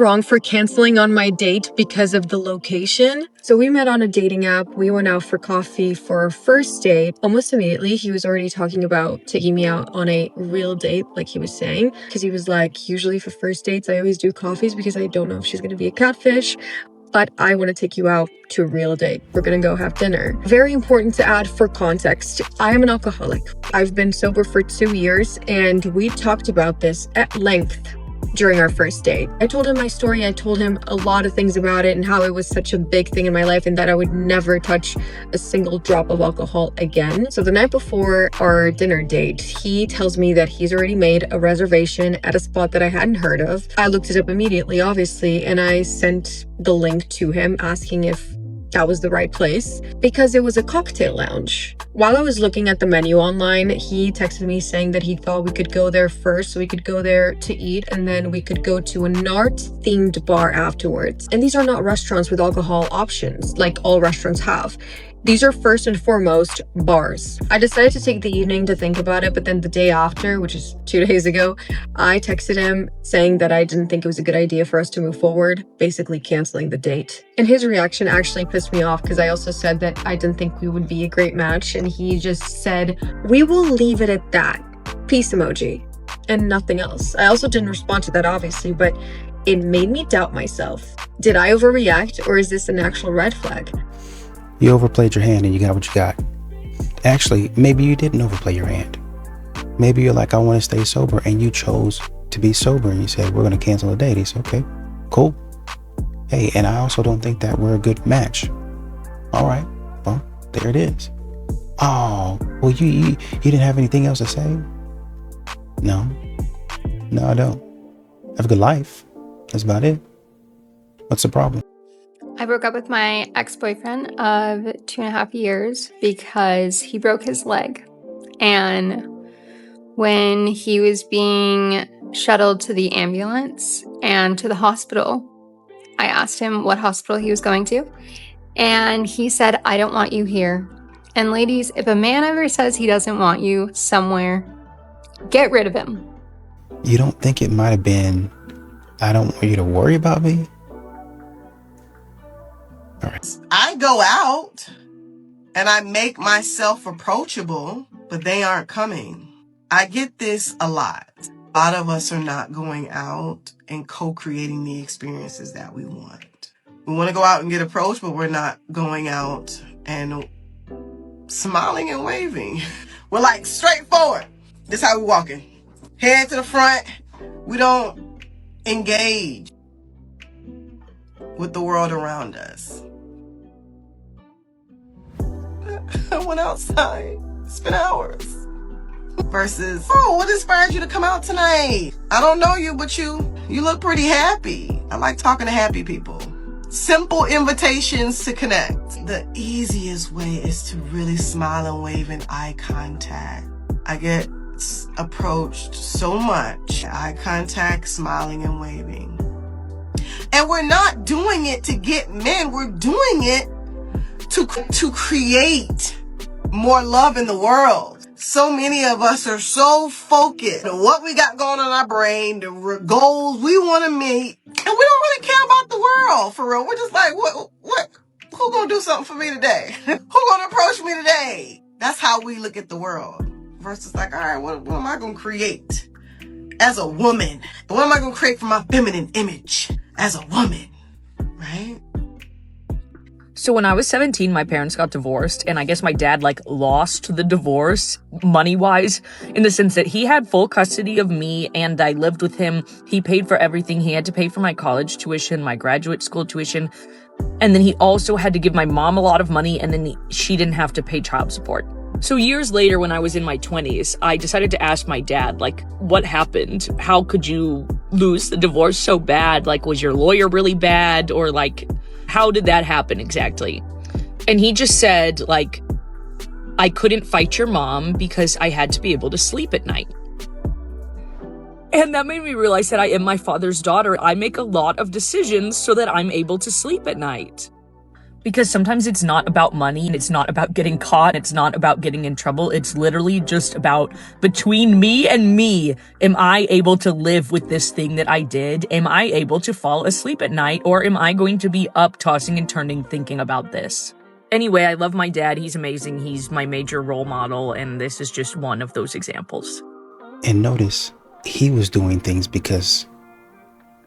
wrong for canceling on my date because of the location? So we met on a dating app. We went out for coffee for our first date. Almost immediately, he was already talking about taking me out on a real date, like he was saying, because he was like, usually for first dates, I always do coffees because I don't know if she's going to be a catfish. But I want to take you out to a real date. We're gonna go have dinner. Very important to add for context. I am an alcoholic. I've been sober for 2 years, and we talked about this at length during our first date. I told him my story. I told him a lot of things about it and how it was such a big thing in my life and that I would never touch a single drop of alcohol again. So the night before our dinner date, he tells me that he's already made a reservation at a spot that I hadn't heard of. I looked it up immediately, obviously, and I sent the link to him asking if that was the right place because it was a cocktail lounge. While I was looking at the menu online, he texted me saying that he thought we could go there first so we could go there to eat and then we could go to an art-themed bar afterwards. And these are not restaurants with alcohol options like all restaurants have. These are first and foremost bars. I decided to take the evening to think about it, but then the day after, which is 2 days ago, I texted him saying that I didn't think it was a good idea for us to move forward, basically canceling the date. And his reaction actually pissed me off because I also said that I didn't think we would be a great match, and he just said, "We will leave it at that." Peace emoji. And nothing else. I also didn't respond to that, obviously, but it made me doubt myself. Did I overreact, or is this an actual red flag? You overplayed your hand and you got what you got. Actually, maybe you didn't overplay your hand. Maybe you're like, I want to stay sober, and you chose to be sober and you said, we're going to cancel the date. He said, okay, cool. Hey, and I also don't think that we're a good match. All right, well, there it is. Oh, well, you didn't have anything else to say? No, I don't. Have a good life. That's about it. What's the problem? I broke up with my ex-boyfriend of 2.5 years because he broke his leg. And when he was being shuttled to the ambulance and to the hospital, I asked him what hospital he was going to. And he said, I don't want you here. And ladies, if a man ever says he doesn't want you somewhere, get rid of him. You don't think it might have been, I don't want you to worry about me? All right. I go out and I make myself approachable, but they aren't coming. I get this a lot. A lot of us are not going out and co-creating the experiences that we want. We want to go out and get approached, but we're not going out and smiling and waving. We're like straightforward. This is how we're walking. Head to the front. We don't engage with the world around us. I went outside, spent hours. Versus, oh, what inspired you to come out tonight? I don't know you, but you look pretty happy. I like talking to happy people. Simple invitations to connect. The easiest way is to really smile and wave in eye contact. I get approached so much. Eye contact, smiling and waving. And we're not doing it to get men. We're doing it to create more love in the world. So many of us are so focused on what we got going on in our brain, the goals we want to meet, and we don't really care about the world, for real. We're just like, what? Who gonna do something for me today? Who gonna approach me today? That's how we look at the world. Versus like, all right, what am I gonna create as a woman? What am I gonna create for my feminine image as a woman, right? So when I was 17, my parents got divorced, and I guess my dad, lost the divorce money-wise, in the sense that he had full custody of me, and I lived with him. He paid for everything. He had to pay for my college tuition, my graduate school tuition, and then he also had to give my mom a lot of money, and then she didn't have to pay child support. So years later, when I was in my 20s, I decided to ask my dad, what happened? How could you lose the divorce so bad? Was your lawyer really bad? Or, how did that happen exactly? And he just said, I couldn't fight your mom because I had to be able to sleep at night. And that made me realize that I am my father's daughter. I make a lot of decisions so that I'm able to sleep at night. Because sometimes it's not about money and it's not about getting caught. It's not about getting in trouble. It's literally just about between me and me. Am I able to live with this thing that I did? Am I able to fall asleep at night? Or am I going to be up tossing and turning thinking about this? Anyway, I love my dad. He's amazing. He's my major role model. And this is just one of those examples. And notice he was doing things because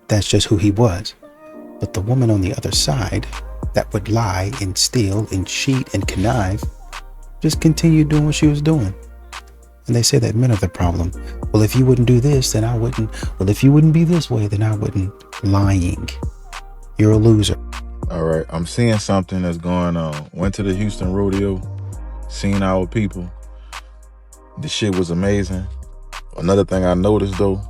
that's just who he was. But the woman on the other side that would lie and steal and cheat and connive just continued doing what she was doing. And they say that men are the problem. Well, if you wouldn't do this, then I wouldn't. Well, if you wouldn't be this way, then I wouldn't. Lying. You're a loser. All right, I'm seeing something that's going on. Went to the Houston rodeo, seen our people. The shit was amazing. Another thing I noticed though,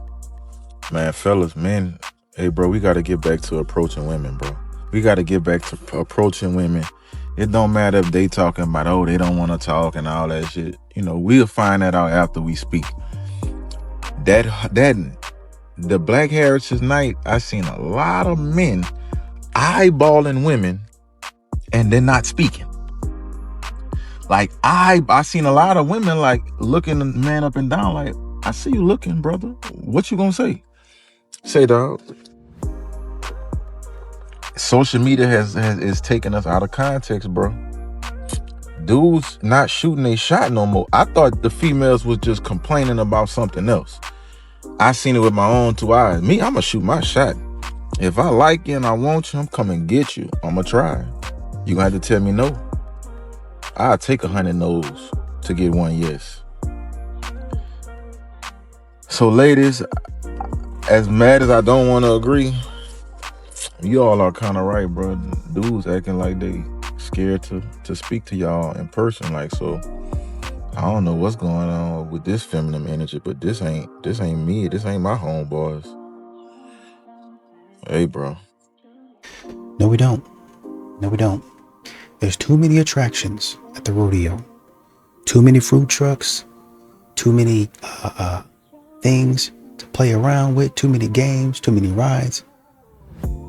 man, fellas, men, hey bro, we gotta get back to approaching women, bro. We gotta get back to approaching women. It don't matter if they talking about, oh, they don't want to talk and all that shit. You know, we'll find that out after we speak. The Black Heritage Night, I seen a lot of men eyeballing women and they're not speaking. Like I seen a lot of women like looking the man up and down like, I see you looking, brother. What you gonna say? Say, dog. Social media is taking us out of context, bro. Dudes not shooting a shot no more. I thought the females was just complaining about something else. I seen it with my own two eyes. Me, I'ma shoot my shot. If I like you and I want you, I'm coming get you. I'ma try. You gonna have to tell me no. I'll take 100 no's to get one yes. So ladies, as mad as I don't want to agree, you all are kind of right, bro. Dudes acting like they scared to speak to y'all in person. Like, so I don't know what's going on with this feminine energy, but this ain't me. This ain't my homeboys. Hey, bro. No, we don't. No, we don't. There's too many attractions at the rodeo. Too many food trucks. Too many things to play around with. Too many games. Too many rides.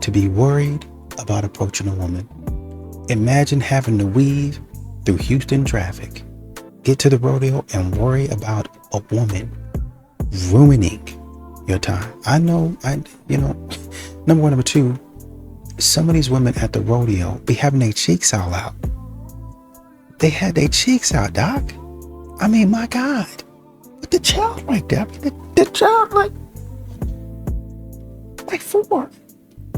To be worried about approaching a woman. Imagine having to weave through Houston traffic, get to the rodeo and worry about a woman ruining your time. I know, number one. Number two, some of these women at the rodeo be having their cheeks all out. They had their cheeks out, Doc. I mean, my God. But the child right there, the child like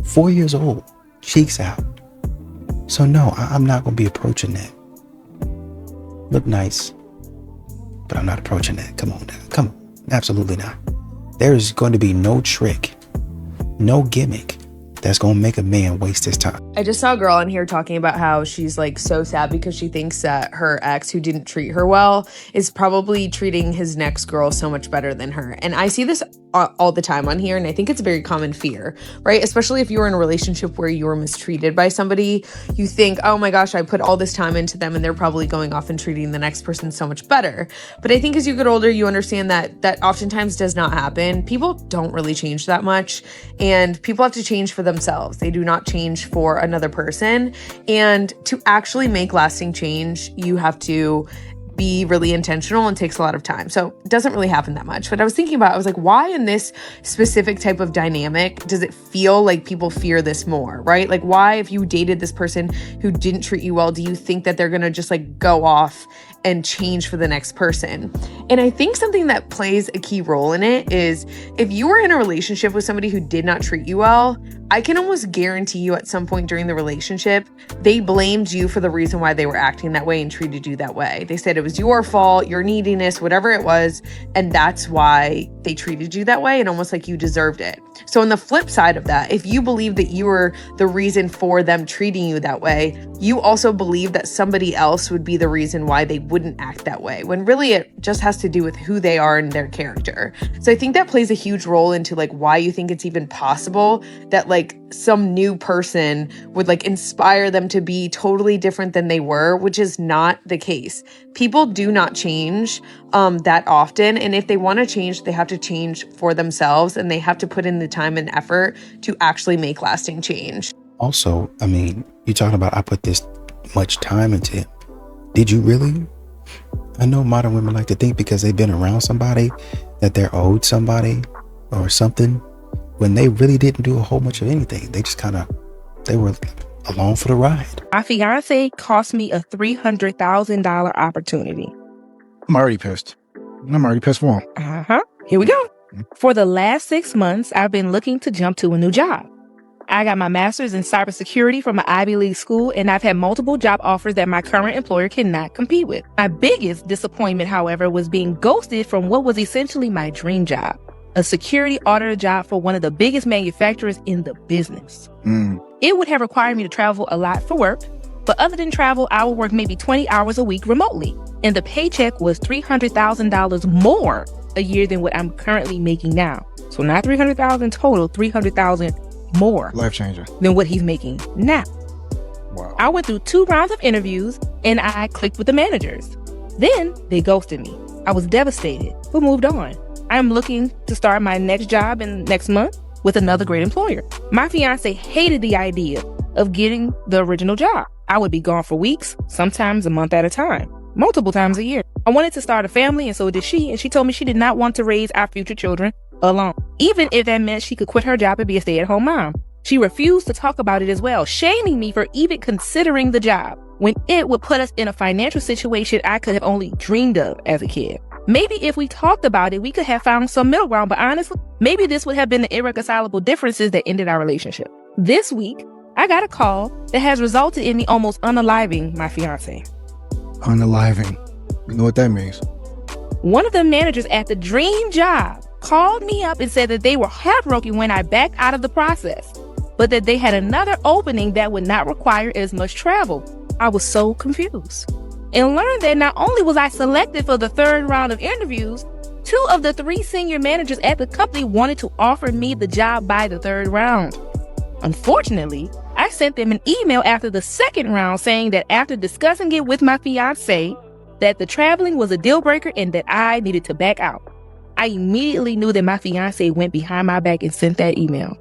4 years old, cheeks out. So no, I'm not going to be approaching that. Look nice, but I'm not approaching that. Come on, Dad. Come on. Absolutely not. There is going to be no trick, no gimmick that's going to make a man waste his time. I just saw a girl in here talking about how she's like so sad because she thinks that her ex, who didn't treat her well, is probably treating his next girl so much better than her. And I see this all the time on here, and I think it's a very common fear, right? Especially if you were in a relationship where you were mistreated by somebody, you think, oh my gosh, I put all this time into them and they're probably going off and treating the next person so much better. But I think as you get older, you understand that oftentimes does not happen. People don't really change that much, and people have to change for themselves. They do not change for another person. And to actually make lasting change, you have to be really intentional and takes a lot of time. So it doesn't really happen that much. But I was thinking about, I was like, why in this specific type of dynamic does it feel like people fear this more, right? Like, why, if you dated this person who didn't treat you well, do you think that they're gonna just like go off and change for the next person? And I think something that plays a key role in it is if you were in a relationship with somebody who did not treat you well, I can almost guarantee you at some point during the relationship, they blamed you for the reason why they were acting that way and treated you that way. They said it was your fault, your neediness, whatever it was, and that's why they treated you that way and almost like you deserved it. So on the flip side of that, if you believe that you were the reason for them treating you that way, you also believe that somebody else would be the reason why they wouldn't act that way, when really it just has to do with who they are and their character. So I think that plays a huge role into like why you think it's even possible that like some new person would like inspire them to be totally different than they were, which is not the case. People do not change that often. And if they want to change, they have to change for themselves, and they have to put in the time and effort to actually make lasting change. Also, I mean, you're talking about I put this much time into him. Did you really? I know modern women like to think because they've been around somebody that they're owed somebody or something, when they really didn't do a whole bunch of anything. They just they were along for the ride. My fiance cost me a $300,000 opportunity. I'm already pissed. I'm already pissed for him. Here we go. For the last 6 months, I've been looking to jump to a new job. I got my master's in cybersecurity from an Ivy League school, and I've had multiple job offers that my current employer cannot compete with. My biggest disappointment, however, was being ghosted from what was essentially my dream job, a security auditor job for one of the biggest manufacturers in the business. It would have required me to travel a lot for work, but other than travel, I would work maybe 20 hours a week remotely, and the paycheck was $300,000 more a year than what I'm currently making now. So not $300,000 total, $300,000 more. Life changer. Than what he's making now. Wow. I went through 2 rounds of interviews and I clicked with the managers. Then they ghosted me. I was devastated, but moved on. I'm looking to start my next job in next month with another great employer. My fiance hated the idea of getting the original job. I would be gone for weeks, sometimes a month at a time, multiple times a year. I wanted to start a family, and so did she, and she told me she did not want to raise our future children alone, even if that meant she could quit her job and be a stay-at-home mom. She refused to talk about it as well, shaming me for even considering the job when it would put us in a financial situation I could have only dreamed of as a kid. Maybe if we talked about it, we could have found some middle ground, but honestly, maybe this would have been the irreconcilable differences that ended our relationship. This week, I got a call that has resulted in me almost unaliving my fiance. Unaliving. You know what that means? One of the managers at the dream job called me up and said that they were heartbroken when I backed out of the process, but that they had another opening that would not require as much travel. I was so confused and learned that not only was I selected for the 3rd round of interviews, 2 of the 3 senior managers at the company wanted to offer me the job by the 3rd round. Unfortunately, I sent them an email after the 2nd round saying that after discussing it with my fiance, that the traveling was a deal breaker and that I needed to back out. I immediately knew that my fiance went behind my back and sent that email.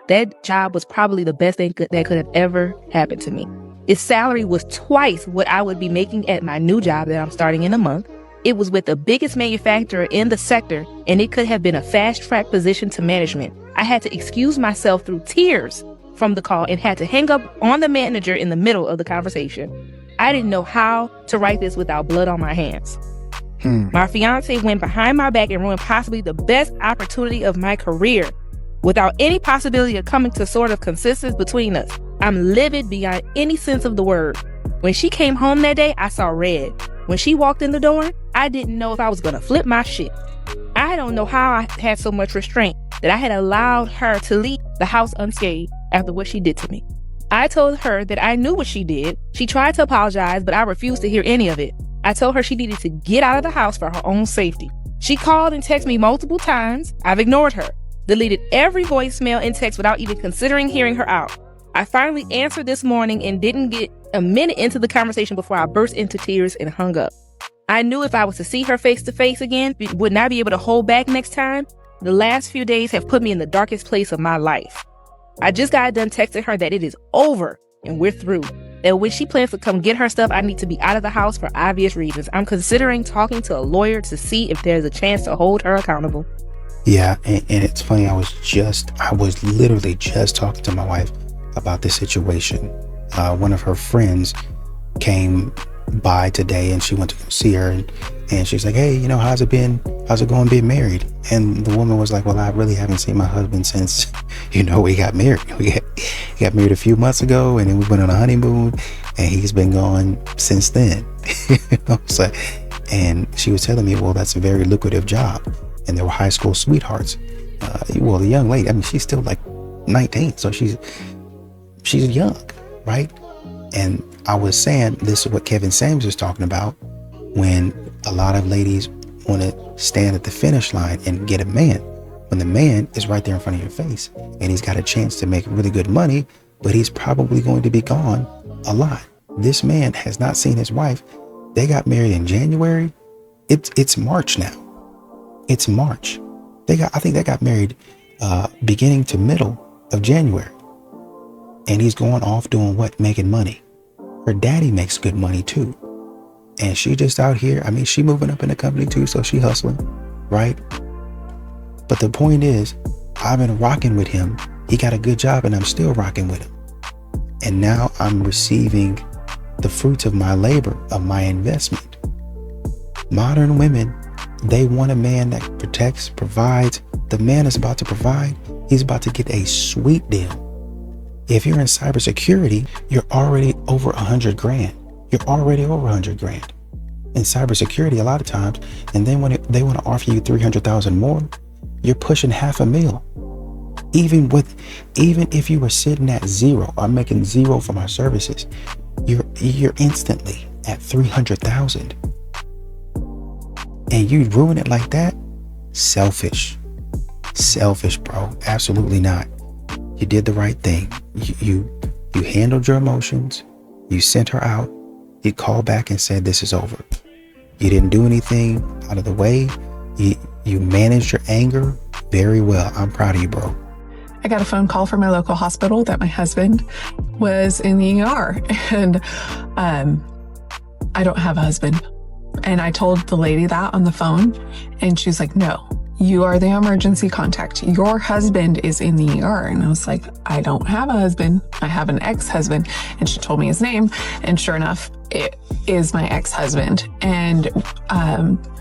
That job was probably the best thing that could have ever happened to me. Its salary was twice what I would be making at my new job that I'm starting in a month. It was with the biggest manufacturer in the sector, and it could have been a fast-track position to management. I had to excuse myself through tears from the call and had to hang up on the manager in the middle of the conversation. I didn't know how to write this without blood on my hands. My fiance went behind my back and ruined possibly the best opportunity of my career without any possibility of coming to sort of consensus between us. I'm livid beyond any sense of the word. When she came home that day, I saw red. When she walked in the door, I didn't know if I was going to flip my shit. I don't know how I had so much restraint that I had allowed her to leave the house unscathed after what she did to me. I told her that I knew what she did. She tried to apologize, but I refused to hear any of it. I told her she needed to get out of the house for her own safety. She called and texted me multiple times. I've ignored her, deleted every voicemail and text without even considering hearing her out. I finally answered this morning and didn't get a minute into the conversation before I burst into tears and hung up. I knew if I was to see her face to face again, would not be able to hold back next time. The last few days have put me in the darkest place of my life. I just got done texting her that it is over and we're through. That when she plans to come get her stuff, I need to be out of the house for obvious reasons. I'm considering talking to a lawyer to see if there's a chance to hold her accountable. Yeah, and it's funny, I was literally just talking to my wife about this situation. One of her friends came by today and she went to go see her and she's like, hey, how's it going being married? And the woman was like, well, I really haven't seen my husband since, we got married. We got married a few months ago and then we went on a honeymoon and he's been gone since then. So, and she was telling me, well, that's a very lucrative job. And they were high school sweethearts. The young lady, she's still like 19. So she's young, right? And I was saying, this is what Kevin Samuels was talking about when a lot of ladies want to stand at the finish line and get a man, when the man is right there in front of your face and he's got a chance to make really good money, but he's probably going to be gone a lot. This man has not seen his wife. They got married in January. It's March now. It's March. I think they got married beginning to middle of January. And he's going off doing what? Making money. Her daddy makes good money too. And she just out here. I mean, she moving up in the company too, so she hustling, right? But the point is, I've been rocking with him. He got a good job and I'm still rocking with him. And now I'm receiving the fruits of my labor, of my investment. Modern women, they want a man that protects, provides. The man is about to provide. He's about to get a sweet deal. If you're in cybersecurity, you're already over 100 grand. You're already over 100 grand in cybersecurity a lot of times. And then when they want to offer you 300,000 more, you're pushing $500,000. Even if you were sitting at zero, I'm making zero for my services, you're instantly at 300,000. And you ruin it like that? Selfish, bro. Absolutely not. You did the right thing. You handled your emotions. You sent her out. You called back and said, this is over. You didn't do anything out of the way. You managed your anger very well. I'm proud of you, bro. I got a phone call from my local hospital that my husband was in the ER, and I don't have a husband. And I told the lady that on the phone, and she's like, no, you are the emergency contact. Your husband is in the ER. And I was like, I don't have a husband. I have an ex-husband. And she told me his name. And sure enough, it is my ex-husband. And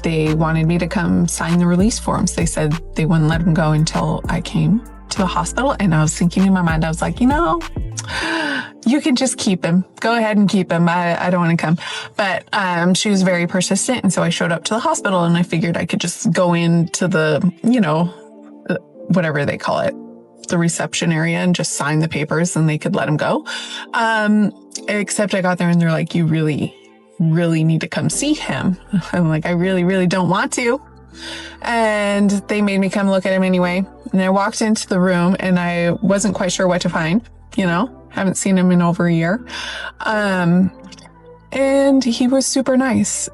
they wanted me to come sign the release forms. They said they wouldn't let him go until I came to the hospital. And I was thinking in my mind, I was like, you can just keep him. Go ahead and keep him. I don't want to come. But she was very persistent. And so I showed up to the hospital and I figured I could just go into the, whatever they call it, the reception area, and just sign the papers and they could let him go. Except I got there and they're like, you really, really need to come see him. I'm like, I really, really don't want to. And they made me come look at him anyway. And I walked into the room and I wasn't quite sure what to find, haven't seen him in over a year. And he was super nice.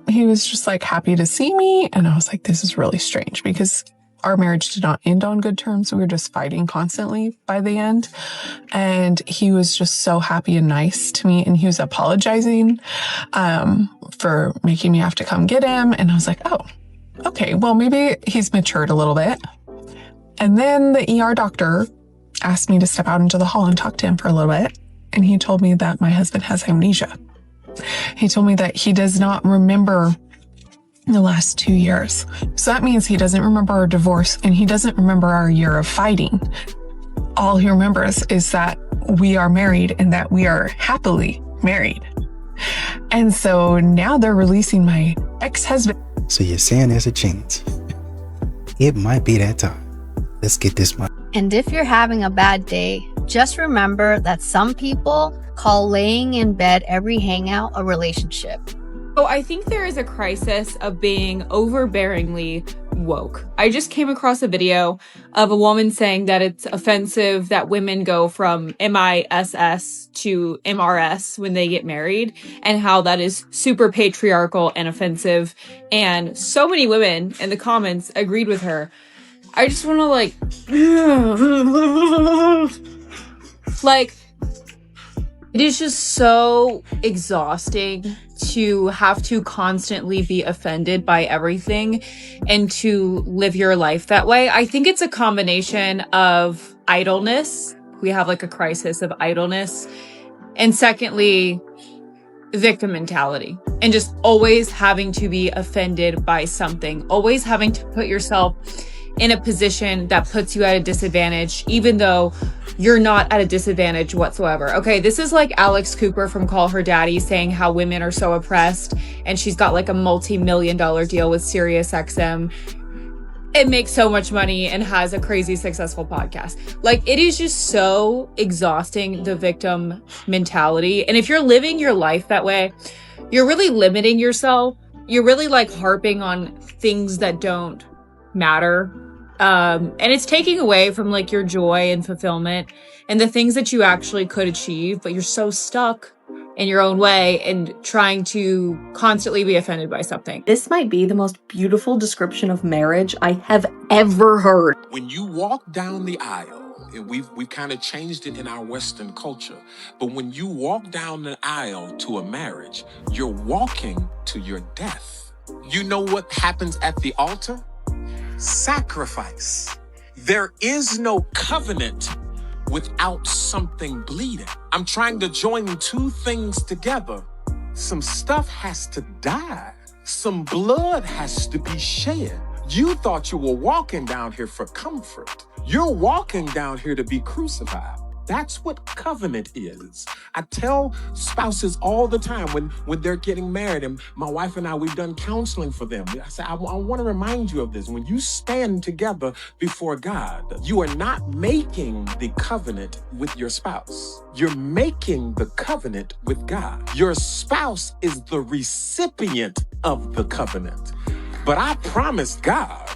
He was just like happy to see me. And I was like, this is really strange because our marriage did not end on good terms. We were just fighting constantly by the end. And he was just so happy and nice to me. And he was apologizing for making me have to come get him. And I was like, oh, okay, well, maybe he's matured a little bit. And then the ER doctor asked me to step out into the hall and talk to him for a little bit. And he told me that my husband has amnesia. He told me that he does not remember the last 2 years. So that means he doesn't remember our divorce and he doesn't remember our year of fighting. All he remembers is that we are married and that we are happily married. And so now they're releasing my ex-husband. So you're saying there's a chance. It might be that time. Let's get this money. And if you're having a bad day, just remember that some people call laying in bed every hangout a relationship. So I think there is a crisis of being overbearingly woke. I just came across a video of a woman saying that it's offensive that women go from MISS to MRS when they get married, and how that is super patriarchal and offensive. And so many women in the comments agreed with her. I just want to it is just so exhausting to have to constantly be offended by everything and to live your life that way. I think it's a combination of idleness. We have a crisis of idleness. And secondly, victim mentality, and just always having to be offended by something, always having to put yourself in a position that puts you at a disadvantage, even though you're not at a disadvantage whatsoever. Okay, this is like Alex Cooper from Call Her Daddy saying how women are so oppressed, and she's got a multi-million-dollar deal with SiriusXM. It makes so much money and has a crazy successful podcast. It is just so exhausting, the victim mentality. And if you're living your life that way, you're really limiting yourself. You're really harping on things that don't matter. And it's taking away from your joy and fulfillment and the things that you actually could achieve, but you're so stuck in your own way and trying to constantly be offended by something. This might be the most beautiful description of marriage I have ever heard. When you walk down the aisle we've kind of changed it in our Western culture. But when you walk down the aisle to a marriage, you're walking to your death. You know what happens at the altar? Sacrifice. There is no covenant without something bleeding. I'm trying to join two things together. Some stuff has to die. Some blood has to be shed. You thought you were walking down here for comfort. You're walking down here to be crucified. That's what covenant is. I tell spouses all the time when they're getting married, and my wife and I, we've done counseling for them. I say, I want to remind you of this. When you stand together before God, you are not making the covenant with your spouse. You're making the covenant with God. Your spouse is the recipient of the covenant. But I promised God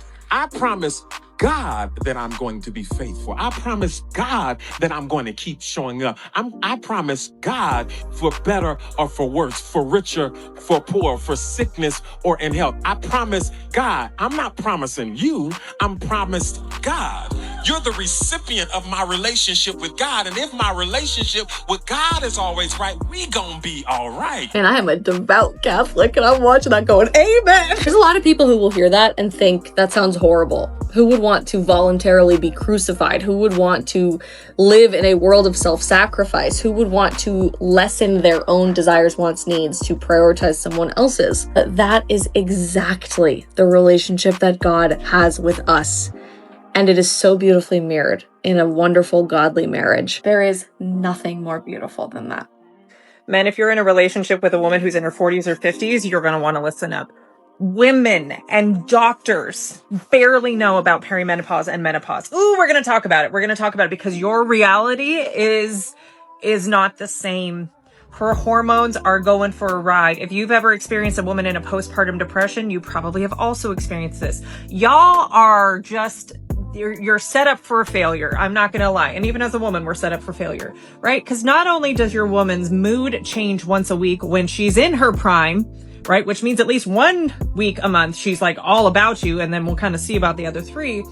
that I'm going to be faithful. I promise God that I'm going to keep showing up. I promise God for better or for worse, for richer, for poor, for sickness or in health. I promise God. I'm not promising you. I'm promised God. You're the recipient of my relationship with God. And if my relationship with God is always right, we gonna be all right. And I am a devout Catholic, and I'm watching that going, amen. There's a lot of people who will hear that and think that sounds horrible. Who would want to voluntarily be crucified? Who would want to live in a world of self-sacrifice? Who would want to lessen their own desires, wants, needs to prioritize someone else's? But that is exactly the relationship that God has with us. And it is so beautifully mirrored in a wonderful, godly marriage. There is nothing more beautiful than that. Men, if you're in a relationship with a woman who's in her 40s or 50s, you're going to want to listen up. Women and doctors barely know about perimenopause and menopause. Ooh, we're going to talk about it. We're going to talk about it because your reality is not the same. Her hormones are going for a ride. If you've ever experienced a woman in a postpartum depression, you probably have also experienced this. Y'all are just... You're set up for failure. I'm not going to lie. And even as a woman, we're set up for failure, right? Because not only does your woman's mood change once a week when she's in her prime, right? Which means at least 1 week a month, she's like all about you. And then we'll kind of see about the other 3.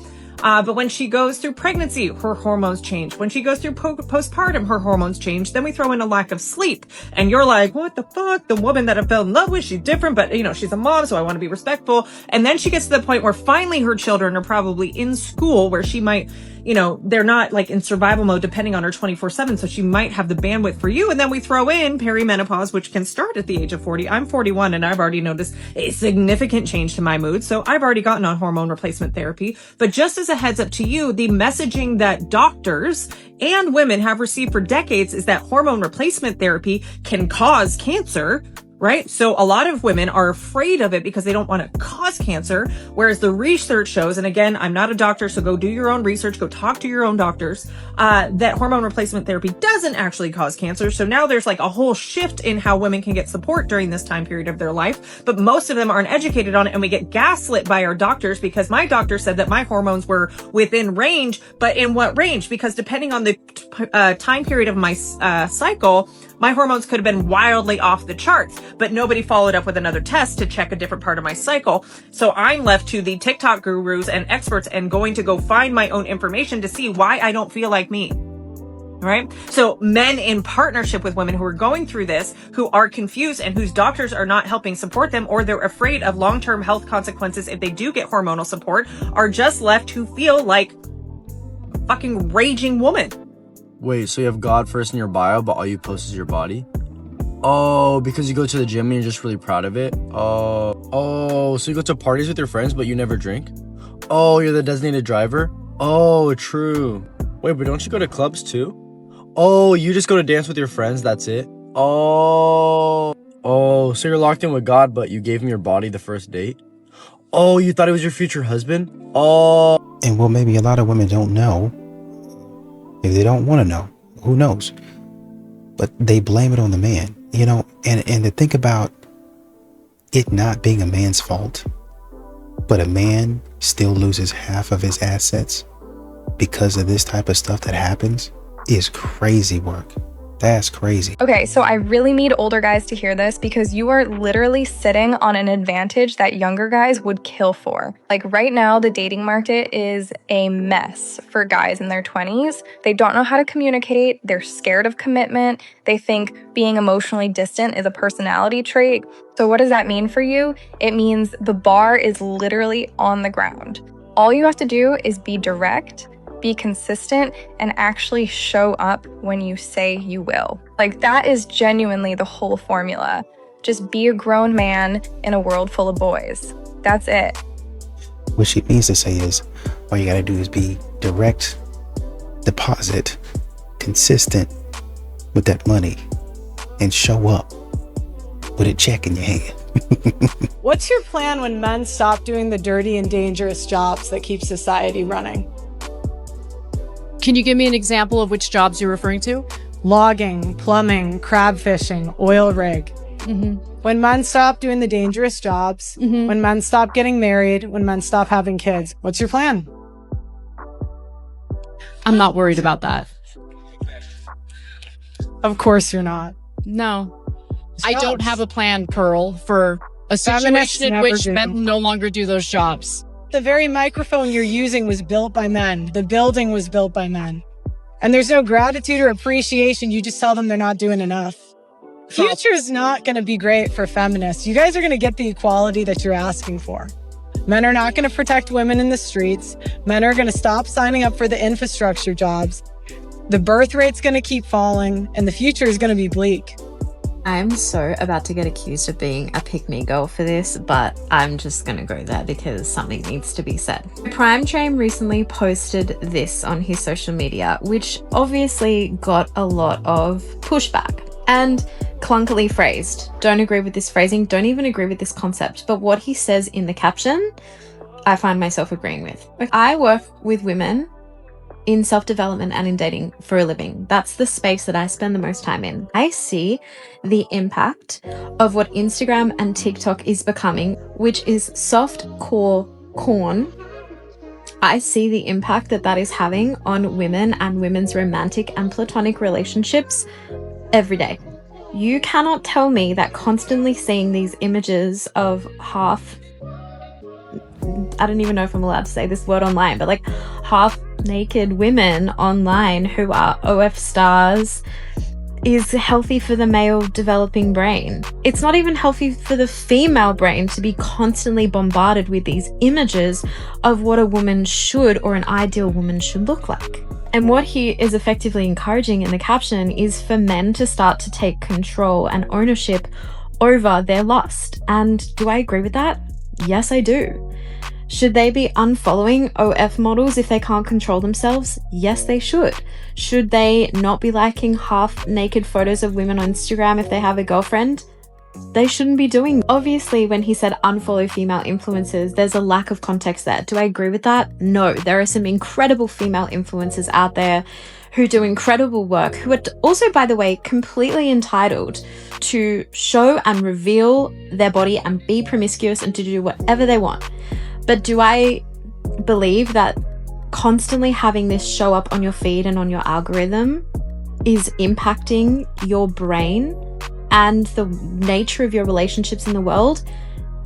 But when she goes through pregnancy, her hormones change. When she goes through postpartum, her hormones change. Then we throw in a lack of sleep. And you're like, what the fuck? The woman that I fell in love with, she's different, but she's a mom, so I want to be respectful. And then she gets to the point where finally her children are probably in school where she might, they're not like in survival mode depending on her 24/7. So she might have the bandwidth for you. And then we throw in perimenopause, which can start at the age of 40. I'm 41 and I've already noticed a significant change to my mood. So I've already gotten on hormone replacement therapy. But just as a heads up to you, the messaging that doctors and women have received for decades is that hormone replacement therapy can cause cancer, right? So a lot of women are afraid of it because they don't want to cause cancer, whereas the research shows, and again, I'm not a doctor, so go do your own research, go talk to your own doctors, that hormone replacement therapy doesn't actually cause cancer. So now there's like a whole shift in how women can get support during this time period of their life, but most of them aren't educated on it, and we get gaslit by our doctors because my doctor said that my hormones were within range, but in what range? Because depending on the time period of my cycle, my hormones could have been wildly off the charts, but nobody followed up with another test to check a different part of my cycle. So I'm left to the TikTok gurus and experts and going to go find my own information to see why I don't feel like me. Right? So men in partnership with women who are going through this, who are confused and whose doctors are not helping support them, or they're afraid of long-term health consequences if they do get hormonal support, are just left to feel like a fucking raging woman. Wait, so you have God first in your bio, but all you post is your body? Oh, because you go to the gym and you're just really proud of it? Oh, so you go to parties with your friends, but you never drink? Oh, you're the designated driver? Oh, true. Wait, but don't you go to clubs too? Oh, you just go to dance with your friends, that's it? Oh, so you're locked in with God, but you gave him your body the first date? Oh, you thought he was your future husband? Oh. And well, maybe a lot of women don't know. If they don't want to know, who knows? But they blame it on the man, and to think about it not being a man's fault, but a man still loses half of his assets because of this type of stuff that happens is crazy work. That's crazy. Okay, so I really need older guys to hear this because you are literally sitting on an advantage that younger guys would kill for. Like right now, the dating market is a mess for guys in their 20s. They don't know how to communicate. They're scared of commitment. They think being emotionally distant is a personality trait. So what does that mean for you? It means the bar is literally on the ground. All you have to do is be direct, be consistent, and actually show up when you say you will. Like that is genuinely the whole formula. Just be a grown man in a world full of boys. That's it. What she means to say is, all you gotta do is be direct, deposit, consistent with that money, and show up with a check in your hand. What's your plan when men stop doing the dirty and dangerous jobs that keep society running? Can you give me an example of which jobs you're referring to? Logging, plumbing, crab fishing, oil rig. When men stop doing the dangerous jobs, when men stop getting married, when men stop having kids, what's your plan? I'm not worried about that. Of course you're not. No. I don't have a plan, Pearl, for a situation in which men no longer do those jobs. The very microphone you're using was built by men. The building was built by men. And there's no gratitude or appreciation. You just tell them they're not doing enough. Future is not going to be great for feminists. You guys are going to get the equality that you're asking for. Men are not going to protect women in the streets. Men are going to stop signing up for the infrastructure jobs. The birth rate's going to keep falling, and the future is going to be bleak. I'm so about to get accused of being a pick-me girl for this, but I'm just gonna go there because something needs to be said. Prime Train recently posted this on his social media, which obviously got a lot of pushback and clunkily phrased. Don't agree with this phrasing, don't even agree with this concept, but what he says in the caption, I find myself agreeing with. I work with women in self-development and in dating for a living. That's the space that I spend the most time in. I see the impact of what Instagram and TikTok is becoming, which is soft core corn. I see the impact that that is having on women and women's romantic and platonic relationships every day. You cannot tell me that constantly seeing these images of I don't even know if I'm allowed to say this word online, but like half naked women online who are OF stars is healthy for the male developing brain. It's not even healthy for the female brain to be constantly bombarded with these images of what a woman should or an ideal woman should look like. And what he is effectively encouraging in the caption is for men to start to take control and ownership over their lust. And do I agree with that? Yes, I do. Should they be unfollowing OF models if they can't control themselves? Yes, they should. Should they not be liking half-naked photos of women on Instagram if they have a girlfriend? They shouldn't be doing. Obviously, when he said unfollow female influencers, there's a lack of context there. Do I agree with that? No. There are some incredible female influencers out there who do incredible work, who are also, by the way, completely entitled to show and reveal their body and be promiscuous and to do whatever they want. But do I believe that constantly having this show up on your feed and on your algorithm is impacting your brain and the nature of your relationships in the world?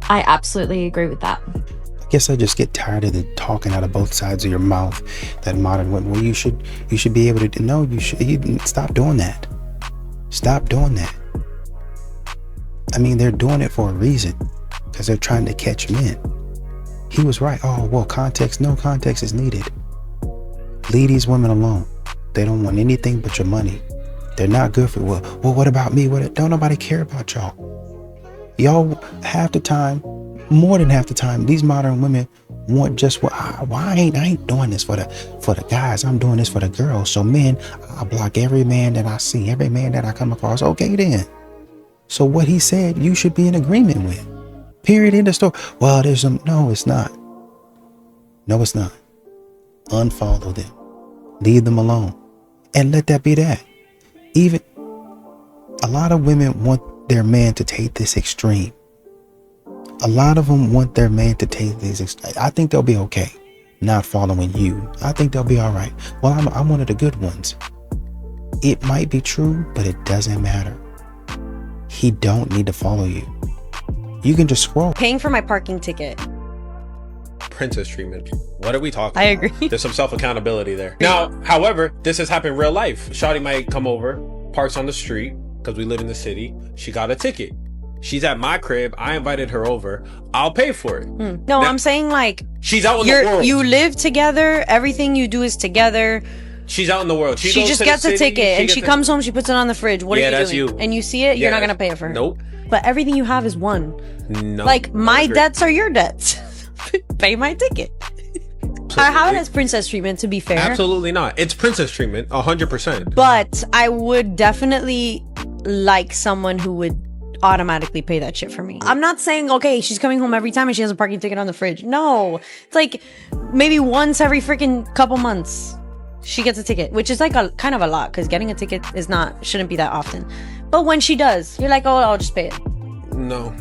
I absolutely agree with that. I guess I just get tired of the talking out of both sides of your mouth. That modern women, well, you should be able to. No, you stop doing that. Stop doing that. I mean, they're doing it for a reason because they're trying to catch men. He was right. Oh, well, no context is needed. Leave these women alone. They don't want anything but your money. They're not good for, well, what about me? Don't nobody care about y'all. Y'all, half the time, more than half the time, these modern women want just what, I ain't doing this for the guys. I'm doing this for the girls. So men, I block every man that I see, every man that I come across. Okay, then. So what he said, you should be in agreement with. Period, in the store. Well, no, it's not. No, it's not. Unfollow them. Leave them alone. And let that be that. Even a lot of women want their man to take this extreme. A lot of them want their man to take this. I think they'll be okay not following you. I think they'll be all right. Well, I'm one of the good ones. It might be true, but it doesn't matter. He don't need to follow you. You can just scroll. Paying for my parking ticket. Princess treatment. What are we talking I about? agree. There's some self-accountability there. Now, however, this has happened in real life. Shawty might come over, parks on the street, because we live in the city. She got a ticket. She's at my crib. I invited her over. I'll pay for it. No, Now, I'm saying like she's out in the world. You live together. Everything you do is together. She's out in the world. She goes just to the gets a city, ticket and she gets comes home. She puts it on the fridge. What Yeah, are you that's doing? you. And you see it. You're Yeah, not gonna pay it for her. Nope. But everything you have is one. No. Like my I agree. debts are your debts. Pay my ticket. I have it as princess treatment, to be fair. Absolutely not. It's princess treatment, 100%. But I would definitely like someone who would automatically pay that shit for me. I'm not saying, okay, she's coming home every time and she has a parking ticket on the fridge. No. It's like maybe once every freaking couple months she gets a ticket, which is like a kind of a lot because getting a ticket shouldn't be that often. But when she does, you're like, oh, I'll just pay it. No.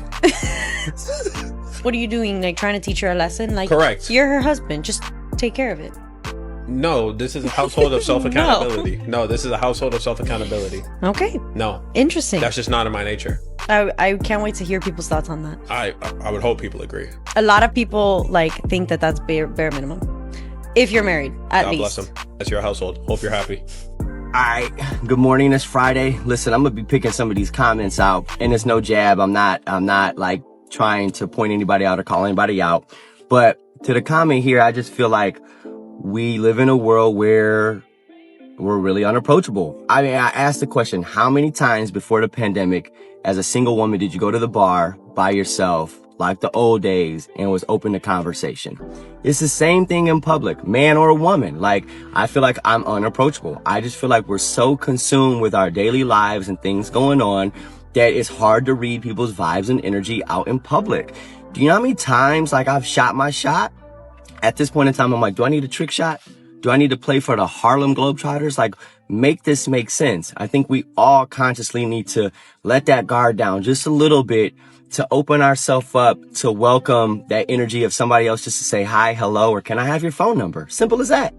What are you doing? Like trying to teach her a lesson? Like, Correct. You're her husband. Just take care of it. No, this is a household of self-accountability. No, this is a household of self-accountability. Okay. No. Interesting. That's just not in my nature. I can't wait to hear people's thoughts on that. I would hope people agree. A lot of people like think that that's bare minimum. If you're married, at God least. bless them. That's your household. Hope you're happy. Alright, good morning, it's Friday. Listen, I'm gonna be picking some of these comments out, and it's no jab. I'm not like trying to point anybody out or call anybody out. But to the comment here, I just feel like we live in a world where we're really unapproachable. I mean, I asked the question, how many times before the pandemic, as a single woman, did you go to the bar by yourself, like the old days, and was open to conversation? It's the same thing in public, man or woman. Like, I feel like I'm unapproachable. I just feel like we're so consumed with our daily lives and things going on that it's hard to read people's vibes and energy out in public. Do you know how many times, like, I've shot my shot? At this point in time, I'm like, do I need a trick shot? Do I need to play for the Harlem Globetrotters? Like, make this make sense. I think we all consciously need to let that guard down just a little bit to open ourselves up to welcome that energy of somebody else just to say hi, hello, or can I have your phone number? Simple as that.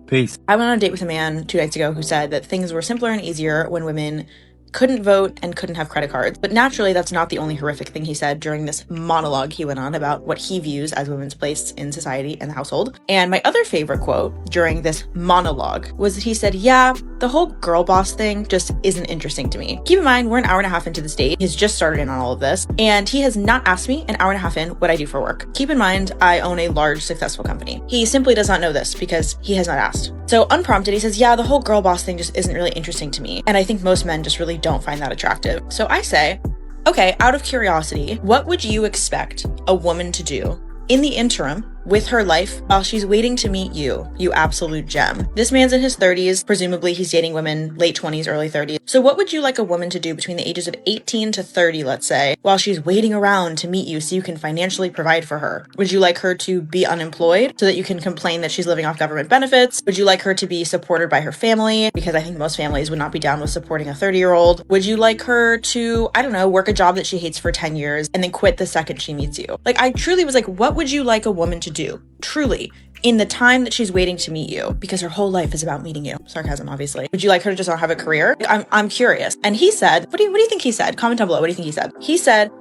Peace. I went on a date with a man 2 nights ago who said that things were simpler and easier when women couldn't vote and couldn't have credit cards. But naturally, that's not the only horrific thing he said during this monologue he went on about what he views as women's place in society and the household. And my other favorite quote during this monologue was that he said, yeah, the whole girl boss thing just isn't interesting to me. Keep in mind, we're an hour and a half into this date. He's just started in on all of this. And he has not asked me an hour and a half in what I do for work. Keep in mind, I own a large, successful company. He simply does not know this because he has not asked. So unprompted, he says, yeah, the whole girl boss thing just isn't really interesting to me. And I think most men just really don't find that attractive. So I say, okay, out of curiosity, what would you expect a woman to do in the interim with her life while she's waiting to meet you, you absolute gem? This man's in his 30s. Presumably he's dating women late 20s, early 30s. So what would you like a woman to do between the ages of 18 to 30, let's say, while she's waiting around to meet you so you can financially provide for her? Would you like her to be unemployed so that you can complain that she's living off government benefits? Would you like her to be supported by her family? Because I think most families would not be down with supporting a 30-year-old. Would you like her to, I don't know, work a job that she hates for 10 years and then quit the second she meets you? Like, I truly was like, what would you like a woman to do, truly, in the time that she's waiting to meet you? Because her whole life is about meeting you. Sarcasm, obviously. Would you like her to just not have a career? I'm curious. And he said, what do you think he said? Comment down below. What do you think he said? He said,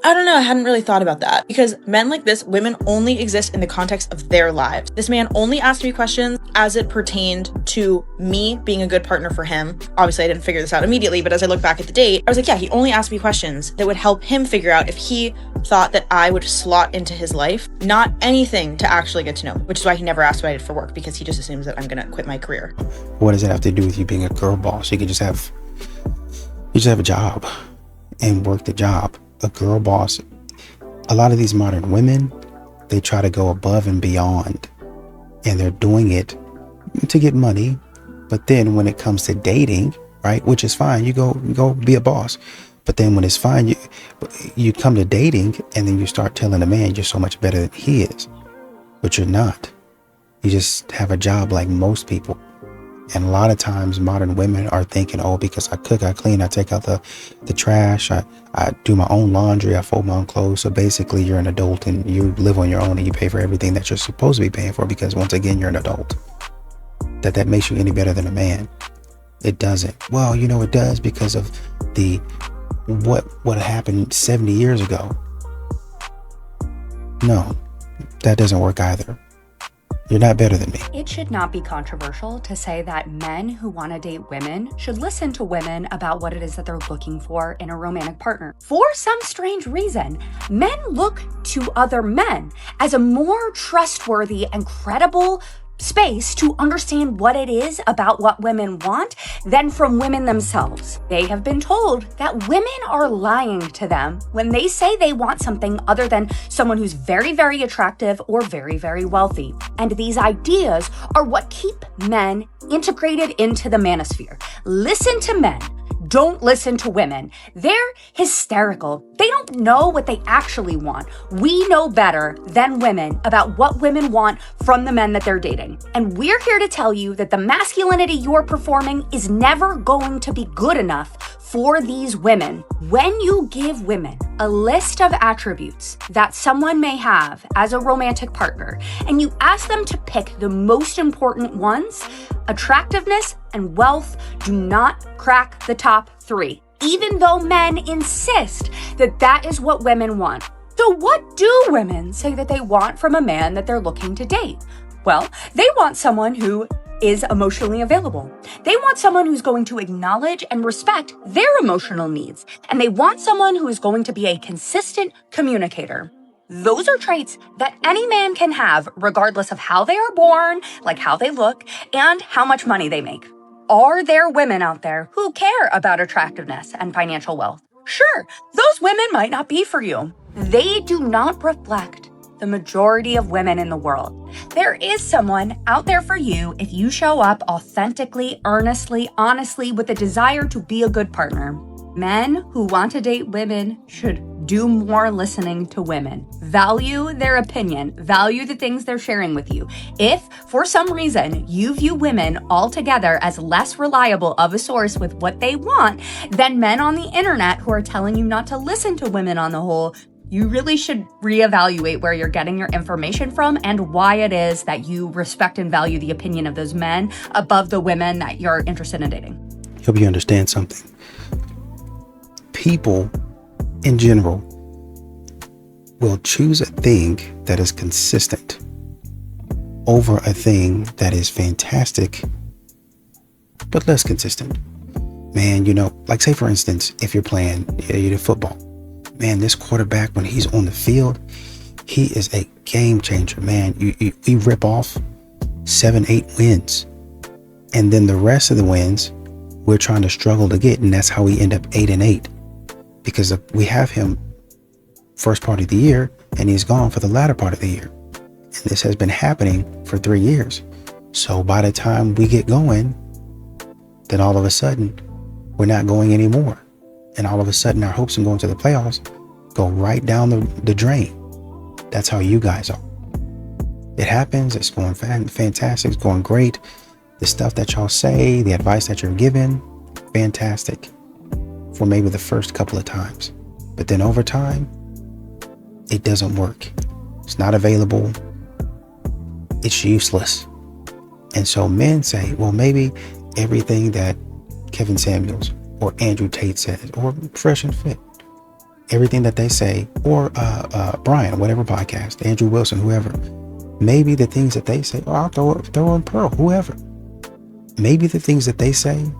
I don't know, I hadn't really thought about that. Because men like this, women only exist in the context of their lives. This man only asked me questions as it pertained to me being a good partner for him. Obviously, I didn't figure this out immediately, but as I look back at the date, I was like, yeah, he only asked me questions that would help him figure out if he thought that I would slot into his life, not anything to actually get to know, which is why he never asked what I did for work, because he just assumes that I'm gonna quit my career. What does it have to do with you being a girl boss? You just have a job and work the job. A girl boss, a lot of these modern women, they try to go above and beyond, and they're doing it to get money. But then when it comes to dating, right, which is fine, you go be a boss. But then when it's fine, you come to dating, and then you start telling a man you're so much better than he is, but you're not. You just have a job like most people. And a lot of times modern women are thinking, oh, because I cook, I clean, I take out the trash, I do my own laundry, I fold my own clothes. So basically you're an adult and you live on your own and you pay for everything that you're supposed to be paying for, because once again, you're an adult. That makes you any better than a man. It doesn't. Well, you know, it does because of the what happened 70 years ago. No, that doesn't work either. You're not better than me. It should not be controversial to say that men who want to date women should listen to women about what it is that they're looking for in a romantic partner. For some strange reason, men look to other men as a more trustworthy and credible space to understand what it is about what women want than from women themselves. They have been told that women are lying to them when they say they want something other than someone who's very, very attractive or very, very wealthy. And these ideas are what keep men integrated into the manosphere. Listen to men. Don't listen to women. They're hysterical. They don't know what they actually want. We know better than women about what women want from the men that they're dating. And we're here to tell you that the masculinity you're performing is never going to be good enough for these women. When you give women a list of attributes that someone may have as a romantic partner, and you ask them to pick the most important ones, attractiveness and wealth do not crack the top 3, even though men insist that that is what women want. So what do women say that they want from a man that they're looking to date? Well, they want someone who is emotionally available. They want someone who's going to acknowledge and respect their emotional needs. And they want someone who is going to be a consistent communicator. Those are traits that any man can have regardless of how they are born, like how they look, and how much money they make. Are there women out there who care about attractiveness and financial wealth? Sure, those women might not be for you. They do not reflect the majority of women in the world. There is someone out there for you if you show up authentically, earnestly, honestly, with a desire to be a good partner. Men who want to date women should do more listening to women. Value their opinion. Value the things they're sharing with you. If, for some reason, you view women altogether as less reliable of a source with what they want than men on the internet who are telling you not to listen to women on the whole, you really should reevaluate where you're getting your information from and why it is that you respect and value the opinion of those men above the women that you're interested in dating. Hope you understand something. People in general will choose a thing that is consistent over a thing that is fantastic but less consistent. Man, you know, like say for instance, if you're playing football, man, this quarterback, when he's on the field, he is a game changer, man. You rip off 7-8 wins, and then the rest of the wins we're trying to struggle to get, and that's how we end up 8-8, because we have him first part of the year and he's gone for the latter part of the year, and this has been happening for 3 years. So by the time we get going, then all of a sudden we're not going anymore, and all of a sudden our hopes of going to the playoffs go right down the drain. That's how you guys are. It happens. It's going fantastic. It's going great. The stuff that y'all say, the advice that you're given, fantastic for maybe the first couple of times, but then over time it doesn't work. It's not available. It's useless. And so men say, well, maybe everything that Kevin Samuels or Andrew Tate says, or Fresh and Fit, everything that they say, or Brian, whatever podcast, Andrew Wilson, whoever, maybe the things that they say, I'll throw in Pearl, whoever, maybe the things that they say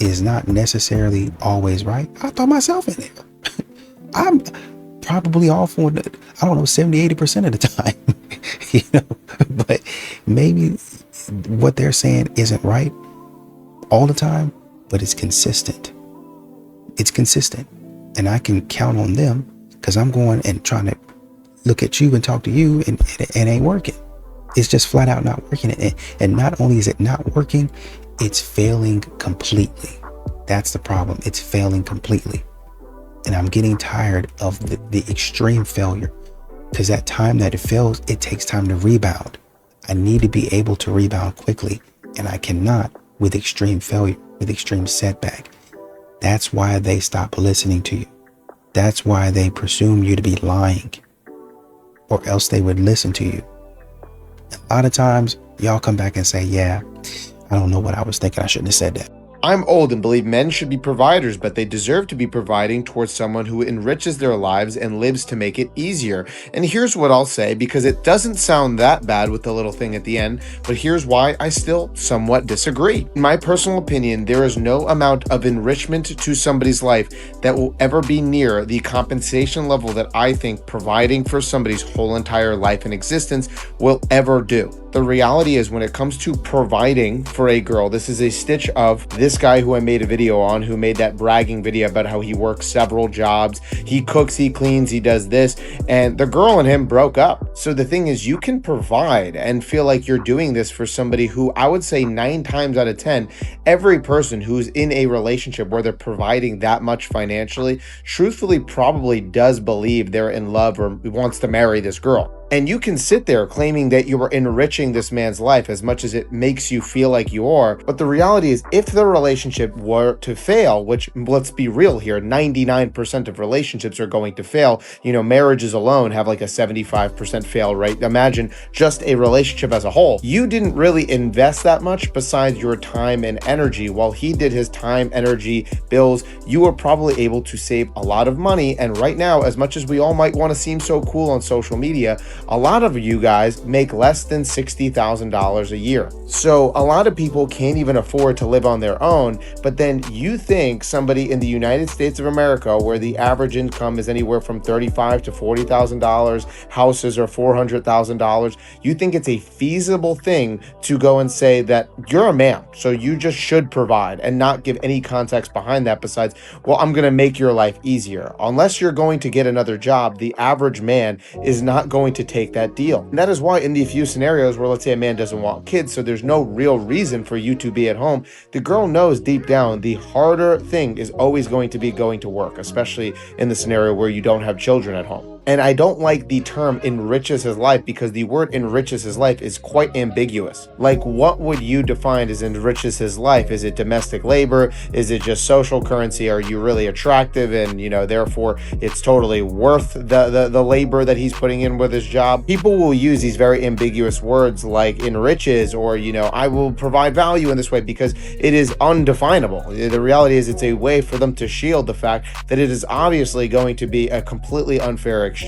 is not necessarily always right. I'll throw myself in there. I'm probably off on, 70-80% of the time, but maybe what they're saying isn't right all the time, but it's consistent. It's consistent. And I can count on them because I'm going and trying to look at you and talk to you, and it ain't working. It's just flat out not working. And not only is it not working, it's failing completely. That's the problem. It's failing completely. And I'm getting tired of the extreme failure, because that time that it fails, it takes time to rebound. I need to be able to rebound quickly, and I cannot with extreme failure, with extreme setback. That's why they stop listening to you. That's why they presume you to be lying, or else they would listen to you. A lot of times y'all come back and say, yeah, I don't know what I was thinking. I shouldn't have said that. I'm old and believe men should be providers, but they deserve to be providing towards someone who enriches their lives and lives to make it easier. And here's what I'll say, because it doesn't sound that bad with the little thing at the end, but here's why I still somewhat disagree. In my personal opinion, there is no amount of enrichment to somebody's life that will ever be near the compensation level that I think providing for somebody's whole entire life and existence will ever do. The reality is, when it comes to providing for a girl, this is a stitch of this guy who I made a video on, who made that bragging video about how he works several jobs, he cooks, he cleans, he does this, and the girl and him broke up. So the thing is, you can provide and feel like you're doing this for somebody who, I would say 9 times out of 10, every person who's in a relationship where they're providing that much financially, truthfully probably does believe they're in love or wants to marry this girl. And you can sit there claiming that you are enriching this man's life as much as it makes you feel like you are. But the reality is, if the relationship were to fail, which, let's be real here, 99% of relationships are going to fail. You know, marriages alone have like a 75% fail rate. Imagine just a relationship as a whole. You didn't really invest that much besides your time and energy. While he did his time, energy, bills, you were probably able to save a lot of money. And right now, as much as we all might want to seem so cool on social media, a lot of you guys make less than $60,000 a year. So a lot of people can't even afford to live on their own, but then you think somebody in the United States of America, where the average income is anywhere from $35,000 to $40,000, houses are $400,000, you think it's a feasible thing to go and say that you're a man, so you just should provide, and not give any context behind that besides, well, I'm going to make your life easier. Unless you're going to get another job, the average man is not going to take that deal. And that is why in the few scenarios where, let's say, a man doesn't want kids, so there's no real reason for you to be at home, the girl knows deep down the harder thing is always going to be going to work, especially in the scenario where you don't have children at home. And I don't like the term enriches his life, because the word enriches his life is quite ambiguous. Like, what would you define as enriches his life? Is it domestic labor? Is it just social currency? Are you really attractive and, you know, therefore it's totally worth the labor that he's putting in with his job? People will use these very ambiguous words like enriches, or, you know, I will provide value in this way, because it is undefinable. The reality is, it's a way for them to shield the fact that it is obviously going to be a completely unfair exchange.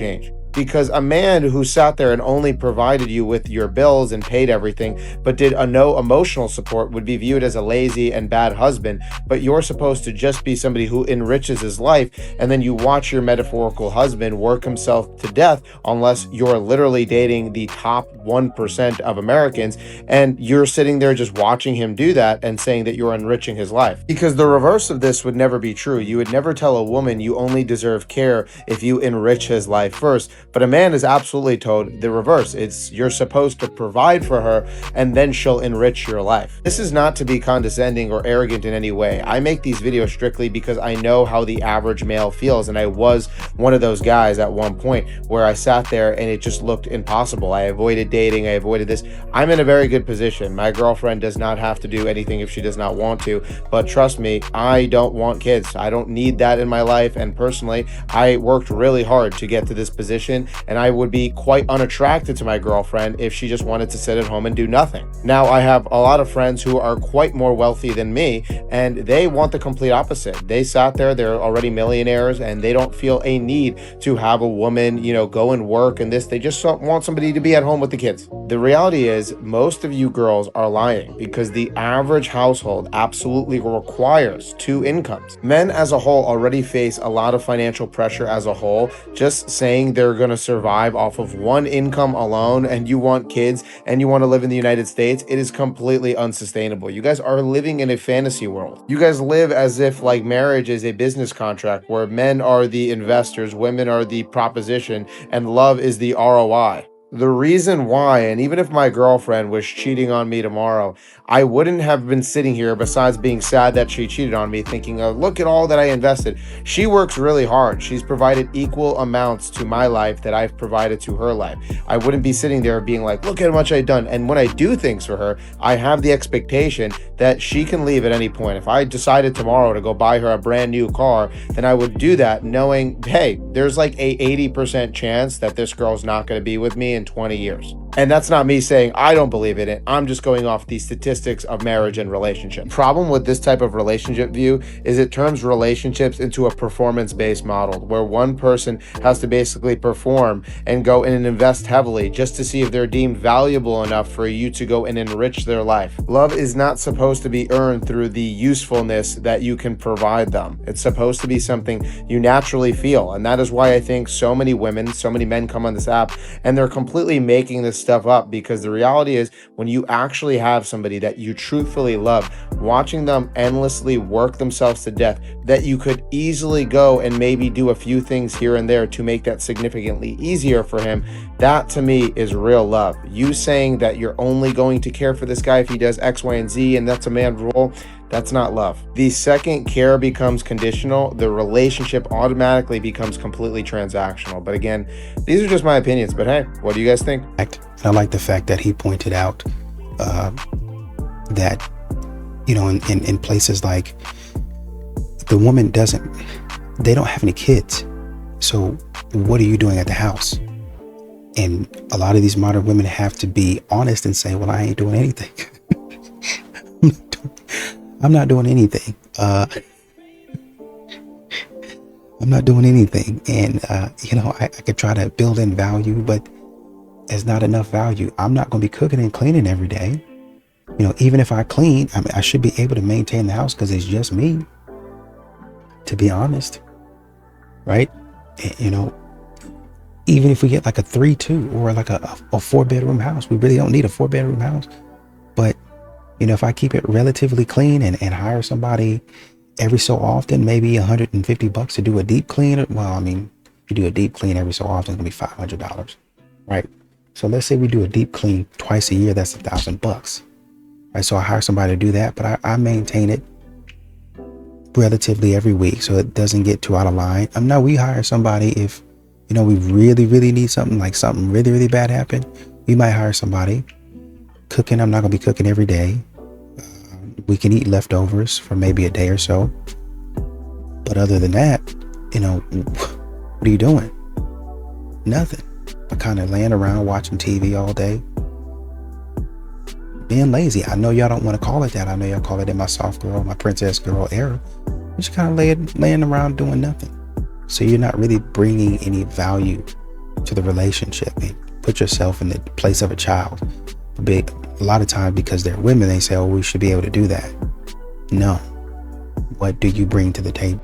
Because a man who sat there and only provided you with your bills and paid everything, but did no emotional support, would be viewed as a lazy and bad husband. But you're supposed to just be somebody who enriches his life, and then you watch your metaphorical husband work himself to death, unless you're literally dating the top 1% of Americans, and you're sitting there just watching him do that and saying that you're enriching his life. Because the reverse of this would never be true. You would never tell a woman you only deserve care if you enrich his life first. But a man is absolutely told the reverse. It's you're supposed to provide for her, and then she'll enrich your life. This is not to be condescending or arrogant in any way. I make these videos strictly because I know how the average male feels, and I was one of those guys at one point where I sat there and it just looked impossible. I avoided dating, I avoided this. I'm in a very good position. My girlfriend does not have to do anything if she does not want to, but trust me, I don't want kids. I don't need that in my life, and personally, I worked really hard to get to this position, and I would be quite unattracted to my girlfriend if she just wanted to sit at home and do nothing. Now, I have a lot of friends who are quite more wealthy than me, and they want the complete opposite. They sat there, they're already millionaires, and they don't feel a need to have a woman, you know, go and work and this. They just want somebody to be at home with the kids. The reality is, most of you girls are lying, because the average household absolutely requires 2 incomes. Men as a whole already face a lot of financial pressure as a whole. Just saying they're going to survive off of 1 income alone, and you want kids and you want to live in the United States, it is completely unsustainable. You guys are living in a fantasy world. You guys live as if like marriage is a business contract where men are the investors, women are the proposition, and love is the ROI. The reason why, and even if my girlfriend was cheating on me tomorrow, I wouldn't have been sitting here, besides being sad that she cheated on me, thinking, oh, look at all that I invested. She works really hard. She's provided equal amounts to my life that I've provided to her life. I wouldn't be sitting there being like, look at how much I've done. And when I do things for her, I have the expectation that she can leave at any point. If I decided tomorrow to go buy her a brand new car, then I would do that knowing, hey, there's like a 80% chance that this girl's not going to be with me in 20 years. And that's not me saying I don't believe in it. I'm just going off the statistics of marriage and relationship. Problem with this type of relationship view is it turns relationships into a performance-based model where one person has to basically perform and go in and invest heavily just to see if they're deemed valuable enough for you to go and enrich their life. Love is not supposed to be earned through the usefulness that you can provide them. It's supposed to be something you naturally feel. And that is why I think so many women, so many men come on this app and they're completely making this stuff up, because the reality is when you actually have somebody that you truthfully love, watching them endlessly work themselves to death, that you could easily go and maybe do a few things here and there to make that significantly easier for him, that to me is real love. You saying that you're only going to care for this guy if he does X, Y, and Z and that's a man's role, that's not love. The second care becomes conditional, the relationship automatically becomes completely transactional. But again, these are just my opinions, but hey, what do you guys think? And I like the fact that he pointed out that, you know, in places like the woman they don't have any kids. So what are you doing at the house? And a lot of these modern women have to be honest and say, well, I ain't doing anything. I'm not doing anything. I'm not doing anything. And, you know, I could try to build in value, but there's not enough value. I'm not going to be cooking and cleaning every day. You know, even if I clean, I mean, I should be able to maintain the house because it's just me, to be honest. Right? And, you know, even if we get like a 3-2 or like a 4-bedroom house, we really don't need a 4-bedroom house. But you know, if I keep it relatively clean and hire somebody every so often, maybe $150 to do a deep clean. Well, I mean, if you do a deep clean every so often, it's gonna be $500, right? So let's say we do a deep clean twice a year, that's $1,000, right? So I hire somebody to do that, but I maintain it relatively every week so it doesn't get too out of line. Now we hire somebody if, you know, we really, really need something, like something really, really bad happened. We might hire somebody. Cooking, I'm not gonna be cooking every day. We can eat leftovers for maybe a day or so. But other than that, you know, what are you doing? Nothing. I'm kind of laying around watching TV all day. Being lazy. I know y'all don't want to call it that. I know y'all call it in my soft girl, my princess girl era. You're just kind of laying around doing nothing. So you're not really bringing any value to the relationship. And put yourself in the place of a child. A lot of times, because they're women, they say, oh, we should be able to do that. No. What do you bring to the table?